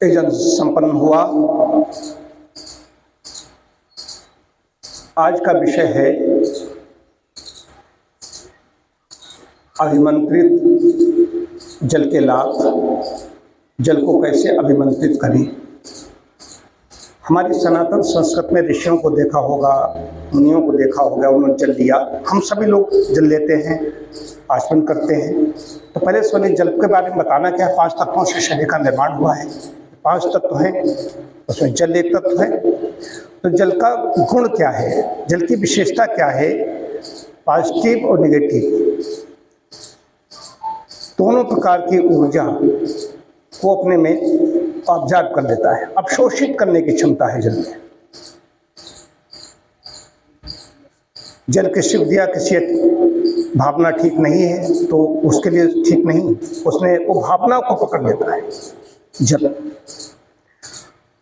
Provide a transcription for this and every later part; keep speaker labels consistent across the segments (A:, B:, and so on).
A: यजन संपन्न हुआ। आज का विषय है अभिमंत्रित जल के लाभ। जल को कैसे अभिमंत्रित करें। हमारी सनातन संस्कृति में ऋषियों को देखा होगा, मुनियों को देखा होगा, उन्होंने जल लिया। हम सभी लोग जल लेते हैं, आचमन करते हैं। तो पहले से पहले जल के बारे में बताना क्या है। 5 तत्वों से शरीर का निर्माण हुआ है। 5 तत्व हैं, उसमें जल एक तत्व है। तो जल का गुण क्या है, जल की विशेषता क्या है। पॉजिटिव और नेगेटिव दोनों प्रकार की ऊर्जा को अपने में ऑब्जर्व कर लेता है। अवशोषित करने की क्षमता है जल में। जल किसी को दिया, किसी भावना ठीक नहीं है तो उसके लिए ठीक नहीं, उसने वो भावना को पकड़ लेता है जल।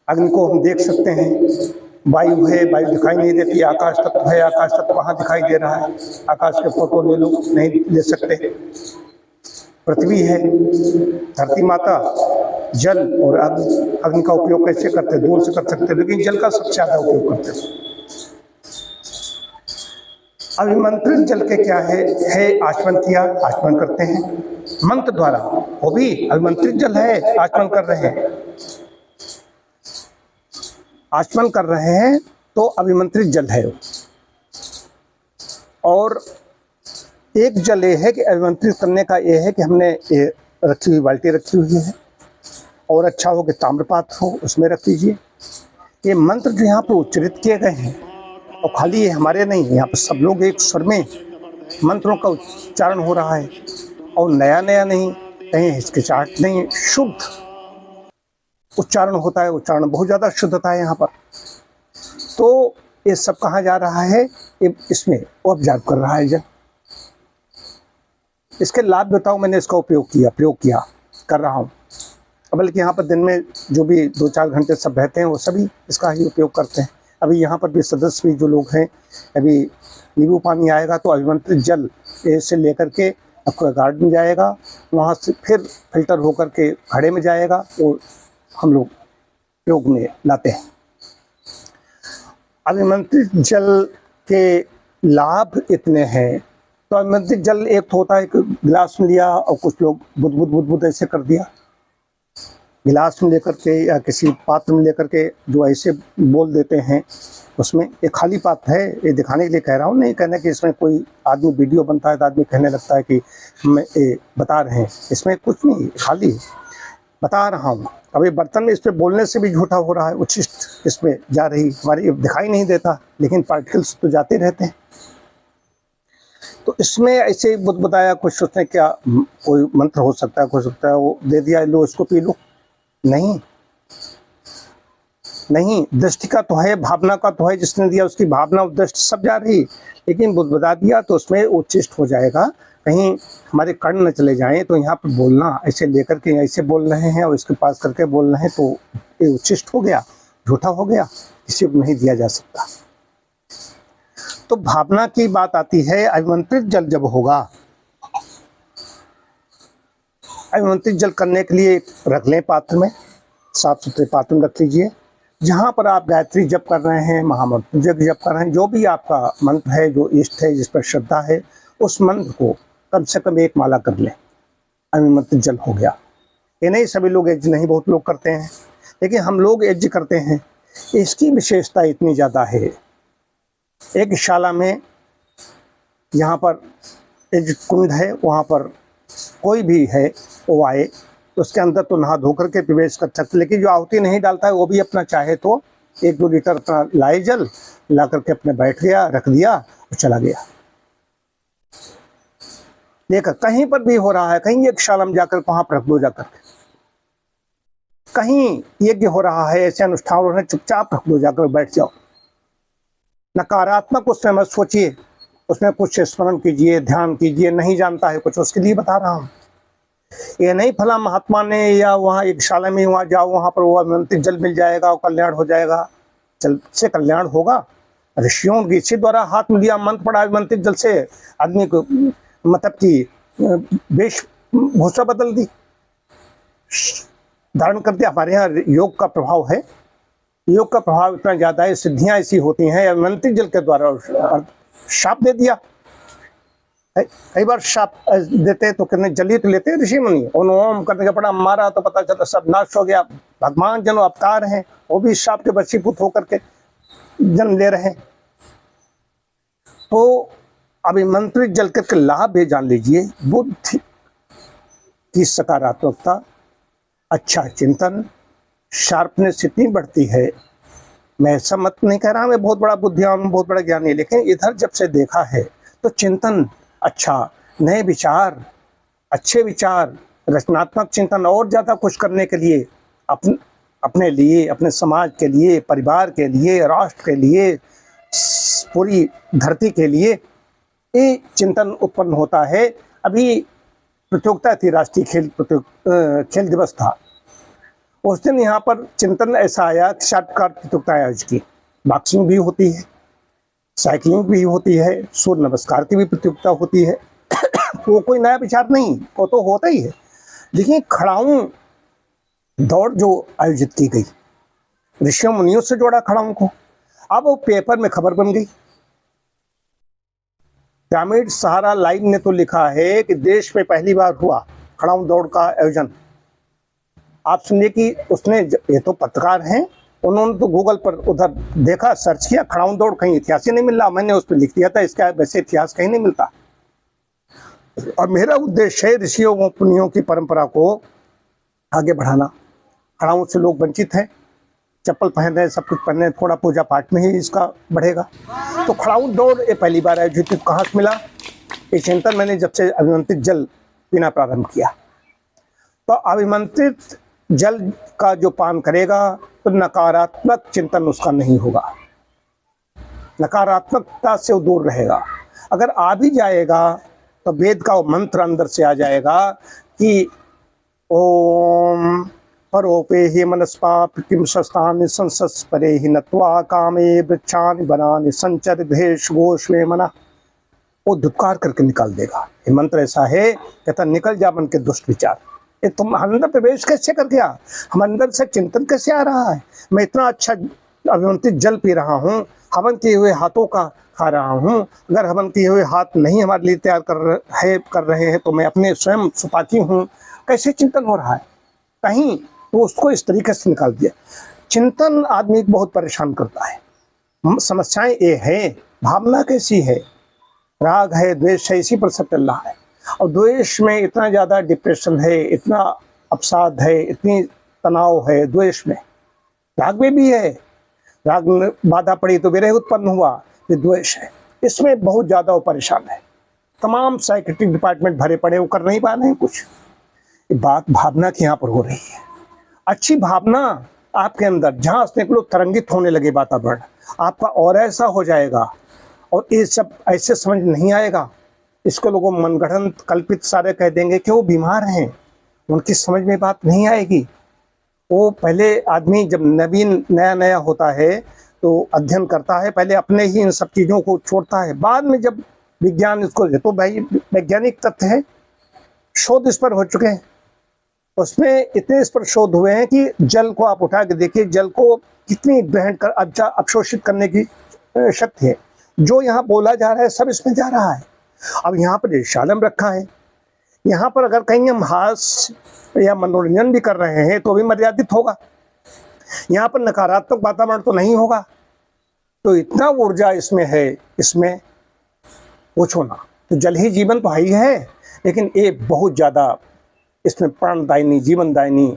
A: अग्नि को हम देख सकते हैं, वायु है, वायु दिखाई नहीं देती। आकाश तत्व है, आकाश तत्व वहाँ दिखाई दे रहा है। आकाश के फोटो ले लो, नहीं ले सकते। पृथ्वी है, धरती माता, जल और अग्नि का उपयोग कैसे करते हैं, दूर से कर सकते हैं, लेकिन जल का सबसे ज़्यादा उपयोग करते हैं। अभिमंत्रित जल के क्या है आचमन किया, आचमन करते हैं मंत्र द्वारा, वो भी अभिमंत्रित जल है, आचमन कर रहे हैं। आचमन कर रहे हैं तो अभिमंत्रित जल है। और एक जल ये है कि अभिमंत्रित करने का ये है कि हमने ये रखी हुई बाल्टी रखी हुई है, और अच्छा हो कि ताम्रपात्र हो, उसमें रख लीजिए। ये मंत्र जो यहाँ पर उच्चारित किए गए हैं, और खाली ये हमारे नहीं, यहाँ पर सब लोग एक स्वर में मंत्रों का उच्चारण हो रहा है। और नया नया नहीं, कहीं हिचकिचाहट नहीं, शुद्ध उच्चारण होता है। उच्चारण बहुत ज़्यादा शुद्धता है यहाँ पर। तो ये सब कहाँ जा रहा है, ये इसमें ऑब्जर्व कर रहा है जल। इसके लाभ बताओ, मैंने इसका प्रयोग किया कर रहा हूँ। बल्कि यहाँ पर दिन में जो भी 2-4 घंटे सब रहते हैं, वो सभी इसका ही उपयोग करते हैं। अभी यहाँ पर भी सदस्य भी जो लोग हैं, अभी नींबू पानी आएगा तो अभिमंत्रित जल से लेकर के आपका गार्डन जाएगा, वहाँ से फिर फिल्टर होकर के घड़े में जाएगा, और हम लोग प्रयोग में लाते हैं। अभिमंत्रित जल के लाभ इतने हैं। तो अभिमंत्रित जल एक होता है कि गिलास में लिया और कुछ लोग बुद ऐसे कर दिया, गिलास में लेकर के या किसी पात्र में लेकर के जो ऐसे बोल देते हैं। उसमें एक खाली पात्र है, ये दिखाने के लिए कह रहा हूँ, नहीं कहना कि इसमें कोई आदमी वीडियो बनता है तो आदमी कहने लगता है कि मैं ये बता रहे हैं। इसमें कुछ नहीं, खाली बता रहा हूँ। अब ये बर्तन में इस पर बोलने से भी झूठा हो रहा है, उच्छिष्ट इसमें जा रही, हमारी दिखाई नहीं देता लेकिन पार्टिकल्स तो जाते रहते हैं। तो इसमें ऐसे बताया कुछ, उसने क्या कोई मंत्र हो सकता है, वो दे दिया, लो इसको पी लो। नहीं, दृष्टि का तो है, भावना का तो है, जिसने दिया उसकी भावना और दृष्टि सब जा रही, लेकिन बता दिया तो उसमें उच्छिष्ट हो जाएगा। कहीं हमारे कर्ण न चले जाएं तो यहाँ पर बोलना ऐसे लेकर के ऐसे बोल रहे हैं और इसके पास करके बोल रहे हैं, तो ये उच्छिष्ट हो गया, झूठा हो गया, किसी को नहीं दिया जा सकता। तो भावना की बात आती है। अभिमंत्रित जल जब होगा, अभिमंत्रित जल करने के लिए रख लें पात्र में, साफ सुथरे पात्र में रख लीजिए। जहाँ पर आप गायत्री जप कर रहे हैं, महामंत्र जप कर रहे हैं, जो भी आपका मंत्र है, जो इष्ट है, जिस पर श्रद्धा है, उस मंत्र को कम से कम 1 माला कर लें, अभिमंत्रित जल हो गया। ये नहीं सभी लोग यज्ञ नहीं, बहुत लोग करते हैं, लेकिन हम लोग यज्ञ करते हैं। इसकी विशेषता इतनी ज़्यादा है। एक शाला में यहाँ पर एक कुंड है, वहाँ पर कोई भी है वो आए, उसके अंदर तो नहा धो करके प्रवेश कर सकते, लेकिन जो आहुति नहीं डालता है वो भी अपना चाहे तो 1-2 लीटर अपना लाए जल, ला करके अपने बैठ गया, रख दिया और चला गया। लेकर कहीं पर भी हो रहा है, कहीं एक शाला में जाकर वहाँ पर रख दो, जाकर कहीं यज्ञ हो रहा है, ऐसे अनुष्ठान हो रहे हैं, चुपचाप रख दो, जाकर बैठ जाओ। नकारात्मक उसमें मत सोचिए, उसमें कुछ स्मरण कीजिए, ध्यान कीजिए। नहीं जानता है कुछ, उसके लिए बता रहा हूँ। ये नहीं फला महात्मा ने या वहाँ एक शाला में वहाँ जाओ, वहाँ पर वो अभिमंत्रित जल मिल जाएगा और कल्याण हो जाएगा। जल से कल्याण होगा। ऋषियों ऋषि द्वारा हाथ में लिया मंत्र पड़ा, अभिमंत्रित जल से आदमी को मतलब कि वेशभूषा बदल दी। धारण करते। हमारे यहाँ योग का प्रभाव है, योग का प्रभाव इतना ज्यादा है, सिद्धियां ऐसी होती हैं। अभिमंत्रित जल के द्वारा शाप दे दिया, कई बार शाप देते हैं तो कितने जल्दी तो लेते हैं ऋषि मुनि, ओम करने का बड़ा मारा तो पता चला सब नाश हो गया। भगवान जन अवतार हैं, वो भी शाप के वशीभूत होकर के जन्म ले रहे हैं। तो अभिमंत्रित जल के लाभ भी जान लीजिए। बुद्धि की सकारात्मकता, अच्छा चिंतन, शार्पनेस इतनी बढ़ती है। मैं ऐसा मत नहीं कह रहा मैं बहुत बड़ा बुद्धिमान, बहुत बड़ा ज्ञानी, लेकिन इधर जब से देखा है तो चिंतन अच्छा, नए विचार, अच्छे विचार, रचनात्मक चिंतन और ज़्यादा कुछ करने के लिए, अपने लिए, अपने समाज के लिए, परिवार के लिए, राष्ट्र के लिए, पूरी धरती के लिए ये चिंतन उत्पन्न होता है। अभी प्रतियोगिता थी, राष्ट्रीय खेल दिवस था, उस दिन यहाँ पर चिंतन ऐसा आया कि शॉर्टकट प्रतियोगिता आयोजित की। बॉक्सिंग भी होती है, साइकिलिंग भी होती है, सूर्य नमस्कार की भी प्रतियोगिता होती है। वो कोई नया विचार नहीं, वो तो होता ही है। लेकिन खड़ाऊं दौड़ जो आयोजित की गई, ऋषियों मुनियों से जोड़ा खड़ाऊं को, अब वो पेपर में खबर बन गई। ग्रामीण सहारा लाइव ने तो लिखा है कि देश में पहली बार हुआ खड़ाऊं दौड़ का आयोजन। आप सुनिए कि उसने, ये तो पत्रकार हैं, उन्होंने तो गूगल पर उधर देखा, सर्च किया, खड़ाऊं दौड़ कहीं इतिहास ही नहीं मिल रहा। मैंने उस पर लिख दिया था इसका वैसे इतिहास कहीं नहीं मिलता। और मेरा उद्देश्य है ऋषियों मुनियों की परंपरा को आगे बढ़ाना। खड़ाऊं से लोग वंचित हैं, चप्पल पहन रहे, सब कुछ पहन रहे, थोड़ा पूजा पाठ में ही इसका बढ़ेगा। तो खड़ाऊं दौड़ ये पहली बार आयोजित कहाँ से मिला? ये चिंतन मैंने जब से अभिमंत्रित जल पीना प्रारंभ किया। तो अभिमंत्रित जल का जो पान करेगा तो नकारात्मक चिंतन उसका नहीं होगा, नकारात्मकता से वो दूर रहेगा। अगर आ भी जाएगा तो वेद का मंत्र अंदर से आ जाएगा कि ओम परोपे ही मनस्पा किम शस्तानि संसस परे ही नत्वा कामे वृक्षानि वनानि संचर भेष घोष वे मना। वो धुतकार करके निकाल देगा। ये मंत्र ऐसा है, कहता निकल जा मन के दुष्ट विचार। ये तुम अंदर प्रवेश कैसे कर गया? हम अंदर से चिंतन कैसे आ रहा है? मैं इतना अच्छा अभिमंत्रित जल पी रहा हूँ, हवन किए हुए हाथों का खा रहा हूँ। अगर हवन किए हुए हाथ नहीं हमारे लिए तैयार कर रहे हैं तो मैं अपने स्वयं सुपाकी हूँ। कैसे चिंतन हो रहा है? कहीं तो उसको इस तरीके से निकाल दिया। चिंतन आदमी को बहुत परेशान करता है। समस्याएं ये है, भावना कैसी है, राग है, द्वेष है, इसी पर सब चल रहा है। और द्वेष में इतना ज़्यादा डिप्रेशन है, इतना अवसाद है, इतनी तनाव है द्वेष में। राग में भी है, राग में बाधा पड़ी तो विरह उत्पन्न हुआ, ये द्वेष है। इसमें बहुत ज़्यादा वो परेशान है। तमाम साइकेट्रिक डिपार्टमेंट भरे पड़े, वो कर नहीं पा रहे हैं कुछ। ये बात भावना की यहाँ पर हो रही है। अच्छी भावना आपके अंदर जहाँ से निकलो तरंगित होने लगे वातावरण, आपका और ऐसा हो जाएगा। और ये सब ऐसे समझ नहीं आएगा। इसको लोगों मनगढ़ंत कल्पित सारे कह देंगे कि वो बीमार हैं, उनकी समझ में बात नहीं आएगी। वो पहले आदमी जब नवीन नया नया होता है तो अध्ययन करता है, पहले अपने ही इन सब चीज़ों को छोड़ता है। बाद में जब विज्ञान इसको, तो भाई वैज्ञानिक तथ्य है, शोध इस पर हो चुके हैं, उसमें इतने इस पर शोध हुए हैं कि जल को आप उठा के देखिए, जल को कितनी ग्रहण कर अवशोषित करने की शक्ति है। जो यहाँ बोला जा रहा है सब इसमें जा रहा है। अब यहाँ पर शालम रखा है, यहाँ पर अगर कहीं हम हास्य या मनोरंजन भी कर रहे हैं तो भी मर्यादित होगा। यहाँ पर नकारात्मक वातावरण तो नहीं होगा। तो इतना ऊर्जा इसमें है, इसमें पूछो ना। तो जल ही जीवन तो ही है, लेकिन ये बहुत ज़्यादा इसमें प्राणदायिनी, जीवनदायिनी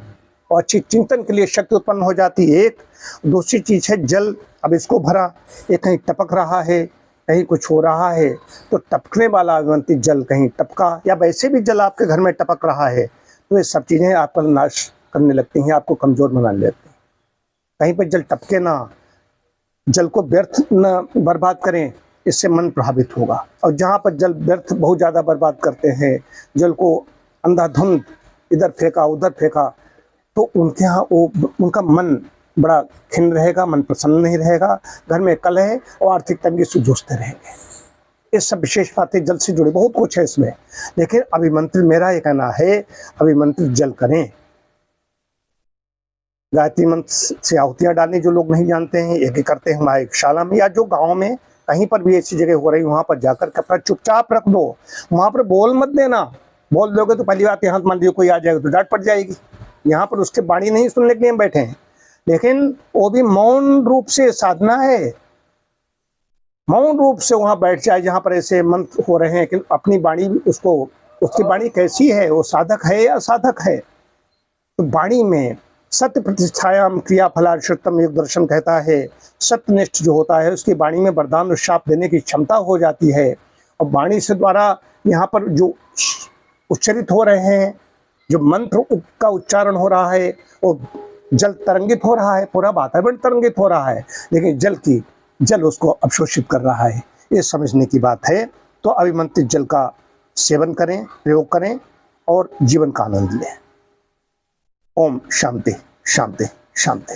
A: और अच्छी चिंतन के लिए शक्ति उत्पन्न हो जाती है। एक दूसरी चीज़ है जल, अब इसको भरा, ये कहीं टपक रहा है, कहीं कुछ हो रहा है, तो टपकने वाला अभिमंत्रित जल कहीं टपका, या वैसे भी जल आपके घर में टपक रहा है, तो ये सब चीज़ें आपका नाश करने लगती हैं, आपको कमज़ोर बना लेती हैं। कहीं पर जल टपके ना, जल को व्यर्थ न बर्बाद करें, इससे मन प्रभावित होगा। और जहाँ पर जल व्यर्थ बहुत ज़्यादा बर्बाद करते हैं, जल को अंधाधुंध इधर फेंका उधर फेंका, तो उनके यहाँ वो उनका मन बड़ा खिन्न रहेगा, मन प्रसन्न नहीं रहेगा, घर में कलह और आर्थिक तंगी से जूझते रहेंगे। ये सब विशेष बातें जल से जुड़ी, बहुत कुछ है इसमें। लेकिन अभिमंत्रित, मेरा ये कहना है अभिमंत्रित जल करें। गायत्री मंत्र से आहुतियाँ डालनी जो लोग नहीं जानते हैं, एक करते हैं हमारे शाला में या जो गाँव में कहीं पर भी ऐसी जगह हो रही वहाँ पर जाकर के अपना चुपचाप रख दो, वहाँ पर बोल मत देना। बोल दोगे तो पहली बात यहाँ मान लीजिए कोई आ जाएगा तो डांट पड़ जाएगी। यहाँ पर उसके वाणी नहीं सुनने के लिए हम बैठे हैं, लेकिन वो भी मौन रूप से साधना है। मौन रूप से वहाँ बैठ जाए जहाँ पर ऐसे मंत्र हो रहे हैं कि अपनी वाणी उसको, उसकी वाणी कैसी है, वो साधक है या साधक है। तो वाणी में सत्य प्रतिष्ठायाम क्रिया फलाश्रुतम योग दर्शन कहता है, सत्यनिष्ठ जो होता है उसकी वाणी में वरदान और शाप देने की क्षमता हो जाती है। और वाणी से द्वारा यहाँ पर जो उच्चरित हो रहे हैं, जो मंत्र का उच्चारण हो रहा है, वो जल तरंगित हो रहा है, पूरा वातावरण तरंगित हो रहा है, लेकिन जल उसको अवशोषित कर रहा है, ये समझने की बात है। तो अभिमंत्रित जल का सेवन करें, प्रयोग करें और जीवन का आनंद लें। ओम शांति शांति शांति।